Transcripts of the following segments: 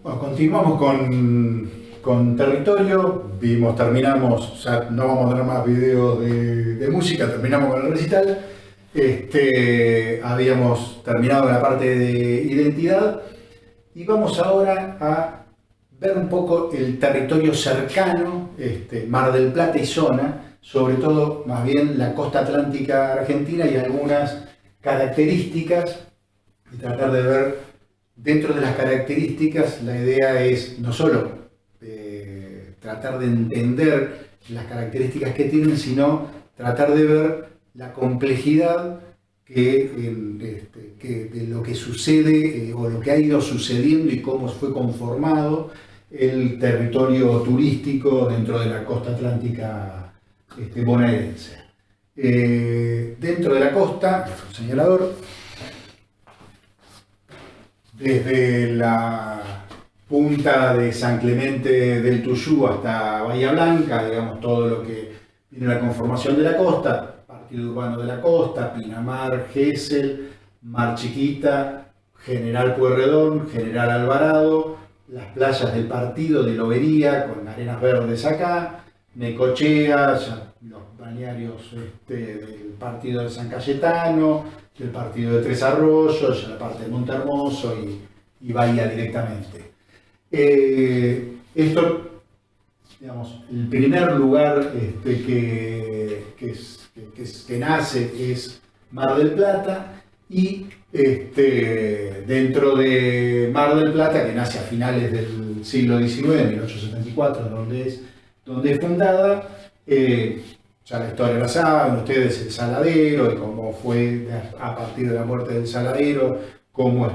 Bueno, continuamos con territorio. Terminamos, ya no vamos a tener más videos de música, terminamos con el recital. Habíamos terminado la parte de identidad y vamos ahora a ver un poco el territorio cercano, Mar del Plata y zona, sobre todo más bien la costa atlántica argentina y algunas características, y tratar de ver dentro de las características. La idea es no solo tratar de entender las características que tienen, sino tratar de ver la complejidad de lo que sucede o lo que ha ido sucediendo y cómo fue conformado el territorio turístico dentro de la costa atlántica bonaerense. Dentro de la costa, el señalador, desde la punta de San Clemente del Tuyú hasta Bahía Blanca, digamos, todo lo que viene la conformación de la costa, partido urbano de la costa, Pinamar, Gesell, Mar Chiquita, General Pueyrredón, General Alvarado, las playas del partido de Lobería con arenas verdes acá, Necochea, los balnearios del partido de San Cayetano, del partido de Tres Arroyos, ya la parte de Monte Hermoso y Bahía directamente. Esto, digamos, el primer lugar que nace es Mar del Plata, y dentro de Mar del Plata, que nace a finales del siglo XIX, 1874, donde es fundada, ya la historia la saben ustedes, el Saladero, y cómo fue a partir de la muerte del Saladero, cómo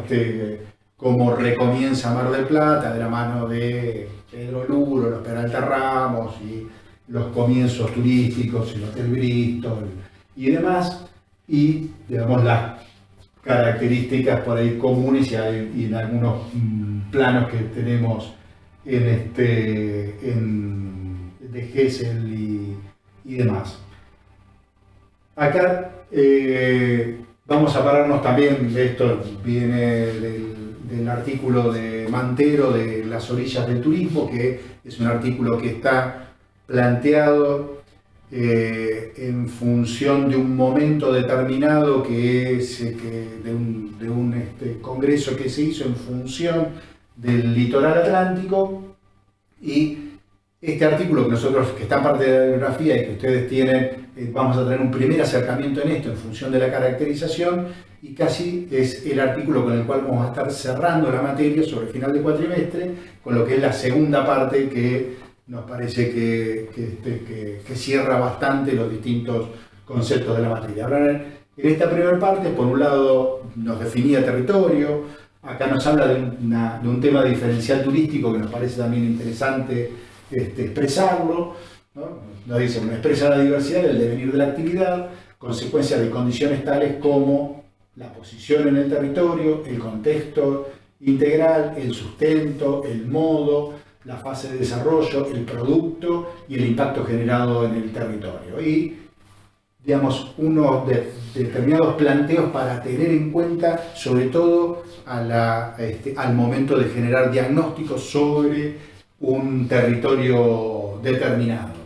recomienza Mar del Plata de la mano de Pedro Luro, los Peralta Ramos y los comienzos turísticos, el Hotel Bristol y demás, y digamos las características por ahí comunes y en algunos planos que tenemos de Gesell y demás. Acá vamos a pararnos también, esto viene del artículo de Mantero de Las orillas del turismo, que es un artículo que está planteado en función de un momento determinado, que es de un congreso que se hizo en función del litoral atlántico. Y este artículo que está en parte de la bibliografía y que ustedes tienen, vamos a tener un primer acercamiento en esto en función de la caracterización, y casi es el artículo con el cual vamos a estar cerrando la materia sobre el final del cuatrimestre, con lo que es la segunda parte, que nos parece que cierra bastante los distintos conceptos de la materia. Ahora, en esta primera parte, por un lado, nos definía territorio, acá nos habla de un tema diferencial turístico que nos parece también interesante expresarlo, ¿no? Nos dice, expresa la diversidad y el devenir de la actividad, consecuencia de condiciones tales como la posición en el territorio, el contexto integral, el sustento, el modo, la fase de desarrollo, el producto y el impacto generado en el territorio. Y, digamos, unos determinados planteos para tener en cuenta, sobre todo al momento de generar diagnósticos sobre un territorio determinado.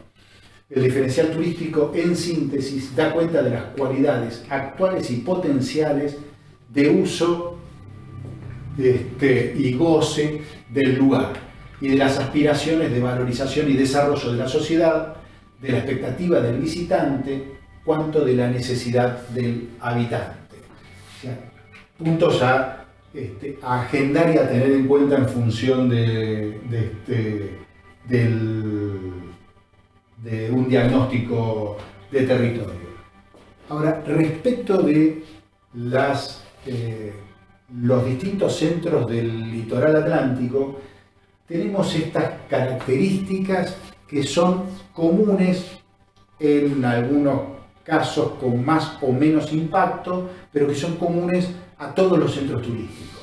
El diferencial turístico, en síntesis, da cuenta de las cualidades actuales y potenciales de uso y goce del lugar, y de las aspiraciones de valorización y desarrollo de la sociedad, de la expectativa del visitante, cuanto de la necesidad del habitante. O sea, puntos a agendar y a tener en cuenta en función de un diagnóstico de territorio. Ahora, respecto de los distintos centros del litoral atlántico, tenemos estas características que son comunes, en algunos casos con más o menos impacto, pero que son comunes a todos los centros turísticos.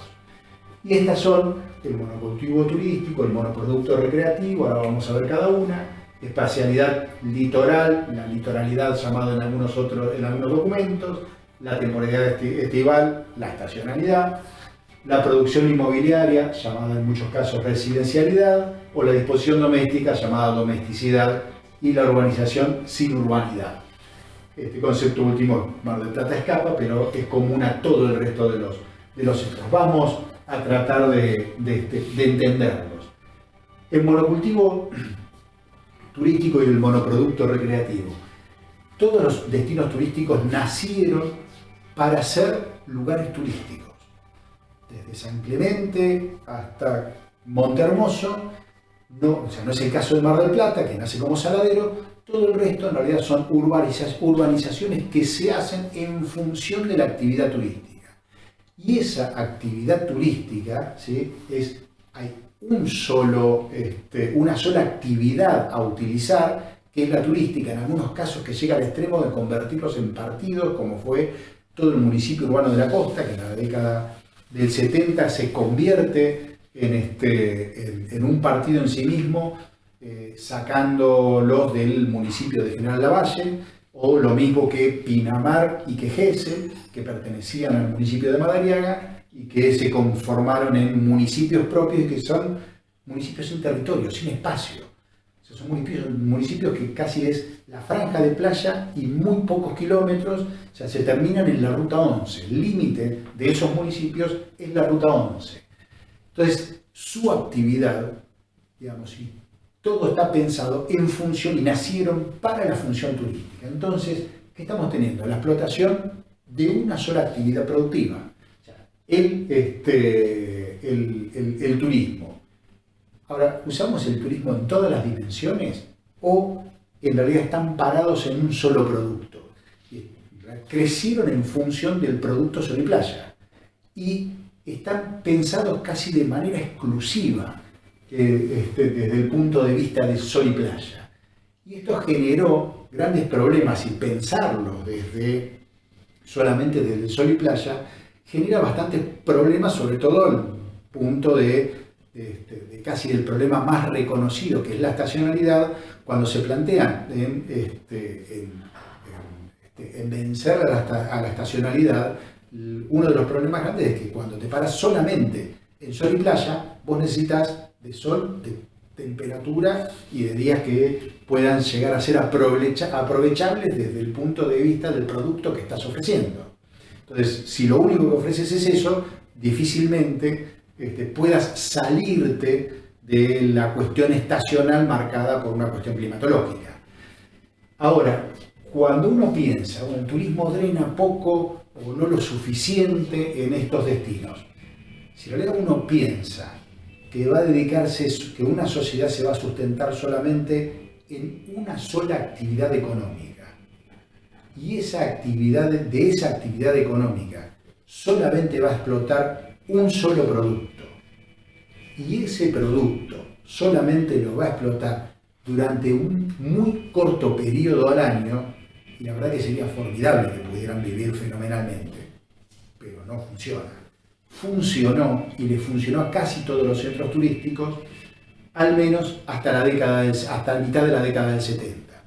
Y estas son el monocultivo turístico, el monoproducto recreativo, ahora vamos a ver cada una, espacialidad litoral, la litoralidad llamada en algunos documentos, la temporalidad estival, la estacionalidad, la producción inmobiliaria, llamada en muchos casos residencialidad, o la disposición doméstica, llamada domesticidad, y la urbanización sin urbanidad. Este concepto último, Mar del Plata escapa, pero es común a todo el resto de los centros. Vamos a tratar de entenderlos. El monocultivo turístico y el monoproducto recreativo. Todos los destinos turísticos nacieron para ser lugares turísticos. Desde San Clemente hasta Monte Hermoso, no es el caso de Mar del Plata, que nace como saladero. Todo el resto en realidad son urbanizaciones que se hacen en función de la actividad turística. Y esa actividad turística, ¿sí?, hay una sola actividad a utilizar, que es la turística, en algunos casos que llega al extremo de convertirlos en partidos, como fue todo el municipio urbano de la costa, que en la década del 70 se convierte en un partido en sí mismo, sacándolos del municipio de General Lavalle, o lo mismo que Pinamar y que Gesell, que pertenecían al municipio de Madariaga y que se conformaron en municipios propios, que son municipios sin territorio, sin espacio. O sea, son municipios que casi es la franja de playa y muy pocos kilómetros, o sea, se terminan en la Ruta 11. El límite de esos municipios es la Ruta 11. Entonces, su actividad, digamos, y todo está pensado en función y nacieron para la función turística. Entonces, ¿qué estamos teniendo? La explotación de una sola actividad productiva. O sea, el turismo. Ahora, ¿usamos el turismo en todas las dimensiones o en realidad están parados en un solo producto? Crecieron en función del producto sol y playa y están pensados casi de manera exclusiva desde el punto de vista de sol y playa. Y esto generó grandes problemas, y pensarlo solamente desde el sol y playa genera bastantes problemas, sobre todo el punto de casi el problema más reconocido, que es la estacionalidad, cuando se plantean en vencer a la estacionalidad. Uno de los problemas grandes es que cuando te paras solamente en sol y playa, vos necesitas de sol, de temperatura y de días que puedan llegar a ser aprovechables desde el punto de vista del producto que estás ofreciendo. Entonces, si lo único que ofreces es eso, difícilmente puedas salirte de la cuestión estacional marcada por una cuestión climatológica. Ahora, cuando uno piensa, el turismo drena poco o no lo suficiente en estos destinos, si en realidad uno piensa que va a dedicarse, que una sociedad se va a sustentar solamente en una sola actividad económica, y de esa actividad económica solamente va a explotar un solo producto, y ese producto solamente lo va a explotar durante un muy corto periodo al año, y la verdad que sería formidable que pudieran vivir fenomenalmente, pero no funciona. Funcionó, y le funcionó a casi todos los centros turísticos, al menos hasta mitad de la década del 70.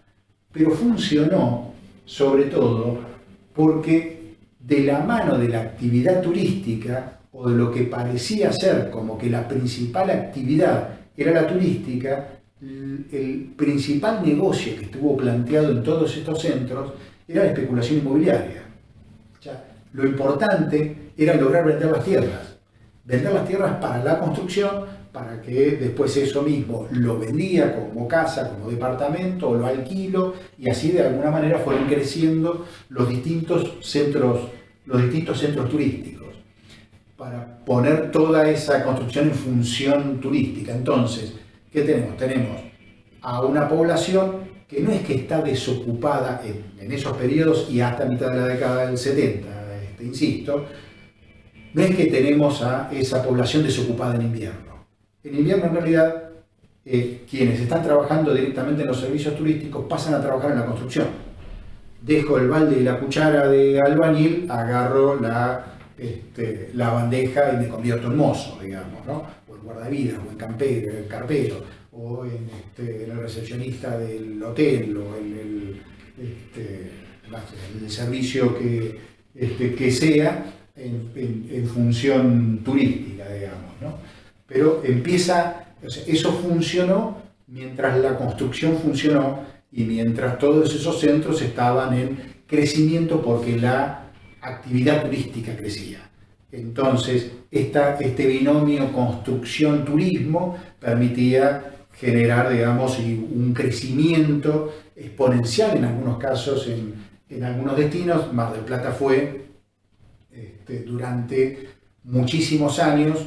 Pero funcionó sobre todo porque de la mano de la actividad turística, o de lo que parecía ser como que la principal actividad era la turística, el principal negocio que estuvo planteado en todos estos centros era la especulación inmobiliaria. O sea, lo importante era lograr vender las tierras para la construcción, para que después eso mismo lo vendía como casa, como departamento, o lo alquilo, y así de alguna manera fueron creciendo los distintos centros turísticos, para poner toda esa construcción en función turística. Entonces, ¿qué tenemos? Tenemos a una población que no es que está desocupada en esos periodos y hasta mitad de la década del 70, insisto, no es que tenemos a esa población desocupada en invierno. En invierno, en realidad, quienes están trabajando directamente en los servicios turísticos pasan a trabajar en la construcción. Dejo el balde y la cuchara de albañil, agarro la bandeja y me convierto en mozo, digamos, ¿no? O en guardavidas, o en carpero, o en el recepcionista del hotel, o en el servicio que sea, en función turística, digamos, ¿no? Pero empieza, o sea, eso funcionó mientras la construcción funcionó y mientras todos esos centros estaban en crecimiento porque la actividad turística crecía. Entonces, este binomio construcción-turismo permitía generar, digamos, un crecimiento exponencial en algunos casos, en algunos destinos. Mar del Plata fue, durante muchísimos años,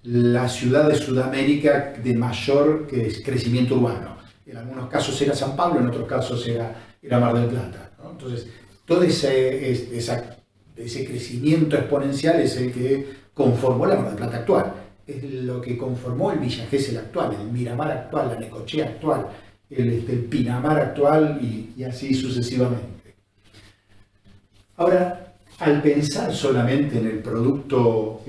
la ciudad de Sudamérica de mayor crecimiento urbano. En algunos casos era San Pablo, en otros casos era Mar del Plata, ¿no? Entonces, todo ese crecimiento exponencial es el que conformó la Mar del Plata actual. Es lo que conformó el Villa Gesell actual, el Miramar actual, la Necochea actual, el Pinamar actual y así sucesivamente. Ahora, al pensar solamente en el producto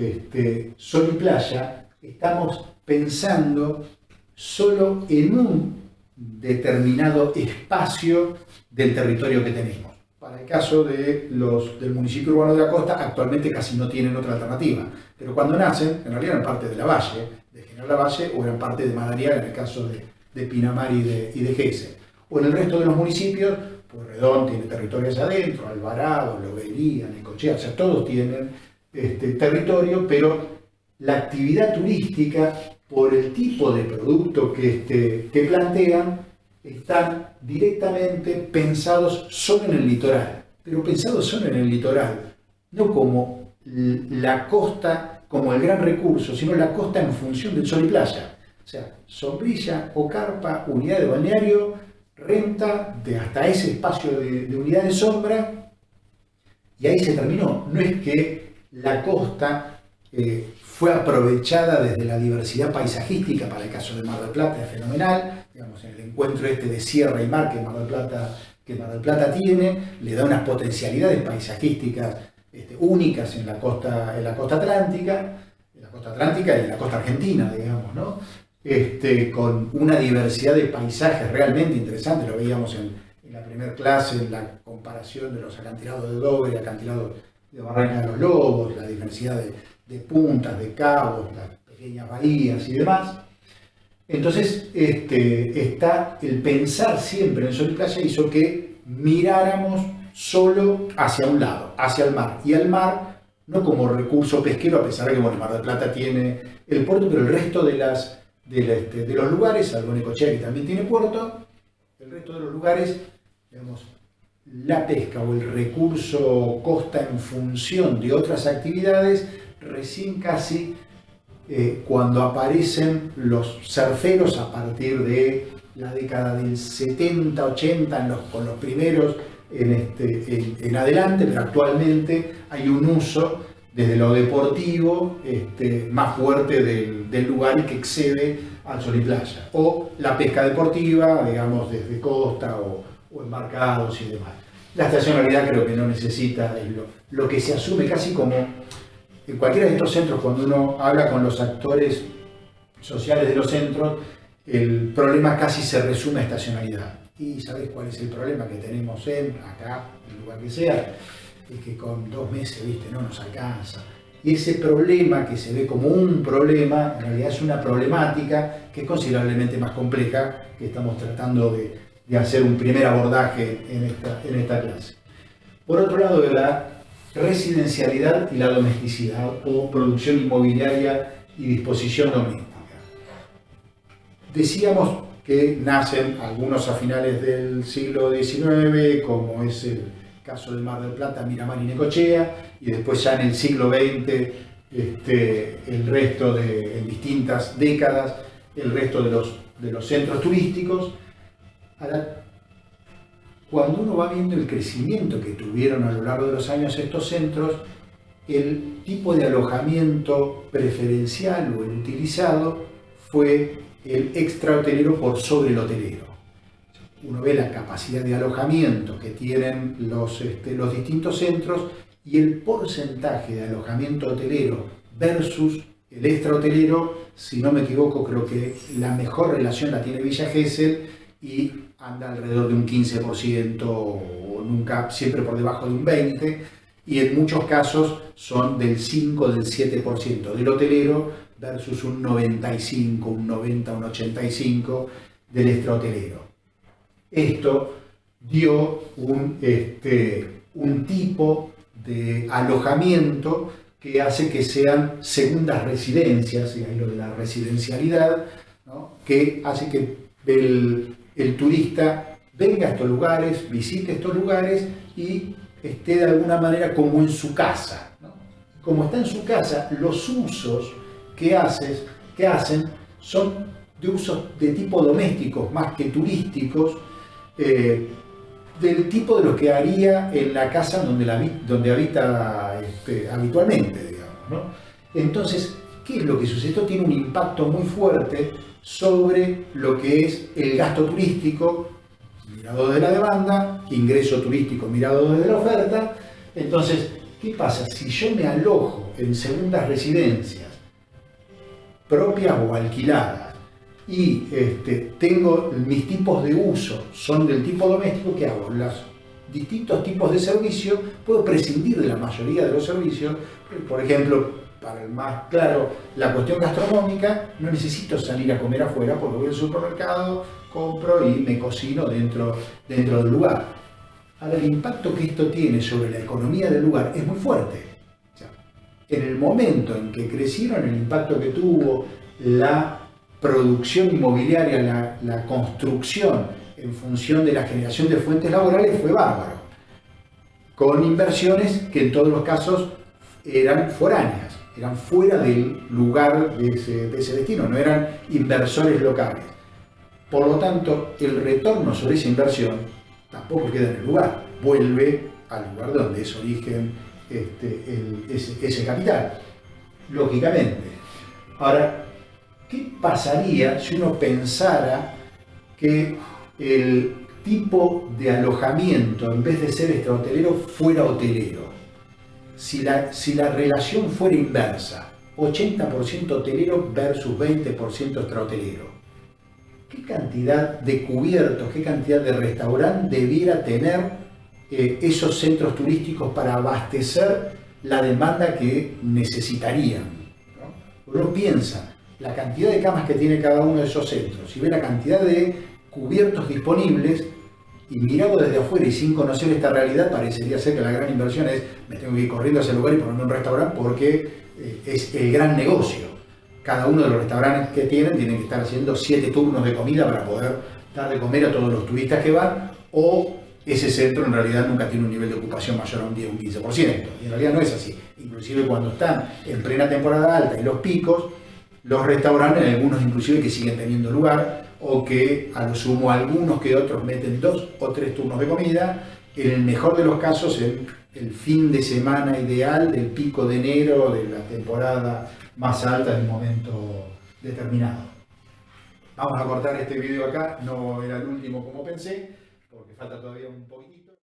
sol y playa, estamos pensando solo en un determinado espacio del territorio que tenemos. Para el caso del municipio urbano de la costa, actualmente casi no tienen otra alternativa, pero cuando nacen, en realidad eran parte de Lavalle, de General Lavalle, o eran parte de Madariaga en el caso de Pinamar y de Gesell. O en el resto de los municipios, Pueyrredón tiene territorios adentro, Alvarado, Lobería, Necochea, o sea, todos tienen territorio, pero la actividad turística, por el tipo de producto que plantean, están directamente pensados solo en el litoral, pero pensados solo en el litoral, no como la costa como el gran recurso, sino la costa en función del sol y playa. O sea, sombrilla o carpa, unidad de balneario, renta de hasta ese espacio de unidad de sombra, y ahí se terminó. No es que la costa fue aprovechada desde la diversidad paisajística. Para el caso de Mar del Plata es fenomenal, digamos, en el encuentro de sierra y mar que Mar del Plata tiene, le da unas potencialidades paisajísticas únicas en la costa atlántica, y en la costa argentina, digamos, ¿no? Con una diversidad de paisajes realmente interesantes. Lo veíamos en la primera clase, en la comparación de los acantilados de Dover y acantilados de Barranca de los Lobos, la diversidad de puntas, de cabos, las pequeñas bahías y demás. Entonces, está el pensar siempre en sol y playa hizo que miráramos solo hacia un lado, hacia el mar. Y al mar, no como recurso pesquero, a pesar de que Mar del Plata tiene el puerto, pero el resto de los lugares, salvo Necochea que también tiene puerto, el resto de los lugares, digamos, la pesca o el recurso costa en función de otras actividades, recién casi cuando aparecen los surferos a partir de la década del 70, 80, con los primeros en adelante, pero actualmente hay un uso desde lo deportivo más fuerte del lugar y que excede al sol y playa. O la pesca deportiva, digamos, desde costa o embarcados y demás. La estacionalidad creo que no necesita, es lo que se asume casi como en cualquiera de estos centros. Cuando uno habla con los actores sociales de los centros, el problema casi se resume a estacionalidad. ¿Y sabés cuál es el problema que tenemos acá, en el lugar que sea? Es que con 2 meses, ¿viste? No nos alcanza. Y ese problema que se ve como un problema, en realidad es una problemática que es considerablemente más compleja, que estamos tratando de hacer un primer abordaje en esta clase. Por otro lado, de la residencialidad y la domesticidad, o producción inmobiliaria y disposición doméstica. Decíamos que nacen algunos a finales del siglo XIX, como es el caso del Mar del Plata, Miramar y Necochea, y después ya en el siglo XX, el resto en distintas décadas, el resto de los centros turísticos. Ahora, cuando uno va viendo el crecimiento que tuvieron a lo largo de los años estos centros, el tipo de alojamiento preferencial o el utilizado fue el extrahotelero por sobre el hotelero. Uno ve la capacidad de alojamiento que tienen los distintos centros y el porcentaje de alojamiento hotelero versus el extrahotelero. Si no me equivoco, creo que la mejor relación la tiene Villa Gesell y anda alrededor de un 15%, o nunca, siempre por debajo de un 20%. y en muchos casos son del 5, del 7% del hotelero versus un 95, un 90, un 85 del extrahotelero. Esto dio un tipo de alojamiento que hace que sean segundas residencias, y ahí lo de la residencialidad, ¿no? Que hace que el turista venga a estos lugares, visite estos lugares y esté de alguna manera como en su casa, ¿no? Como está en su casa, los usos que hacen son de usos de tipo doméstico más que turísticos, del tipo de lo que haría en la casa donde habita habitualmente, digamos, ¿no? Entonces, ¿qué es lo que sucede? Esto tiene un impacto muy fuerte sobre lo que es el gasto turístico mirado desde la demanda, ingreso turístico mirado desde la oferta. Entonces, ¿qué pasa? Si yo me alojo en segundas residencias propias o alquiladas y tengo mis tipos de uso, son del tipo doméstico, ¿qué hago? Los distintos tipos de servicios, puedo prescindir de la mayoría de los servicios. Por ejemplo, para el más claro, la cuestión gastronómica, no necesito salir a comer afuera porque voy al supermercado, compro y me cocino dentro del lugar. Ahora, el impacto que esto tiene sobre la economía del lugar es muy fuerte. O sea, en el momento en que crecieron, el impacto que tuvo la producción inmobiliaria, la construcción en función de la generación de fuentes laborales fue bárbaro, con inversiones que en todos los casos eran foráneas, eran fuera del lugar de ese destino, no eran inversores locales. Por lo tanto, el retorno sobre esa inversión tampoco queda en el lugar, vuelve al lugar de donde es origen ese capital, lógicamente. Ahora, ¿qué pasaría si uno pensara que el tipo de alojamiento, en vez de ser extrahotelero, fuera hotelero? Si la relación fuera inversa, 80% hotelero versus 20% extrahotelero, ¿qué cantidad de cubiertos, qué cantidad de restaurantes debiera tener esos centros turísticos para abastecer la demanda que necesitarían, ¿no? Uno piensa la cantidad de camas que tiene cada uno de esos centros y ve la cantidad de cubiertos disponibles, y mirado desde afuera y sin conocer esta realidad, parecería ser que la gran inversión es me tengo que ir corriendo a ese lugar y ponerme un restaurante porque es el gran negocio. Cada uno de los restaurantes que tienen que estar haciendo 7 turnos de comida para poder dar de comer a todos los turistas que van, o ese centro en realidad nunca tiene un nivel de ocupación mayor a un 10 o un 15%. Y en realidad no es así. Inclusive cuando están en plena temporada alta y los picos, los restaurantes, algunos inclusive que siguen teniendo lugar, o que a lo sumo algunos que otros meten 2 o 3 turnos de comida, en el mejor de los casos el fin de semana ideal del pico de enero, de la temporada más alta en un momento determinado. Vamos a cortar este video acá, no era el último como pensé, porque falta todavía un poquitito.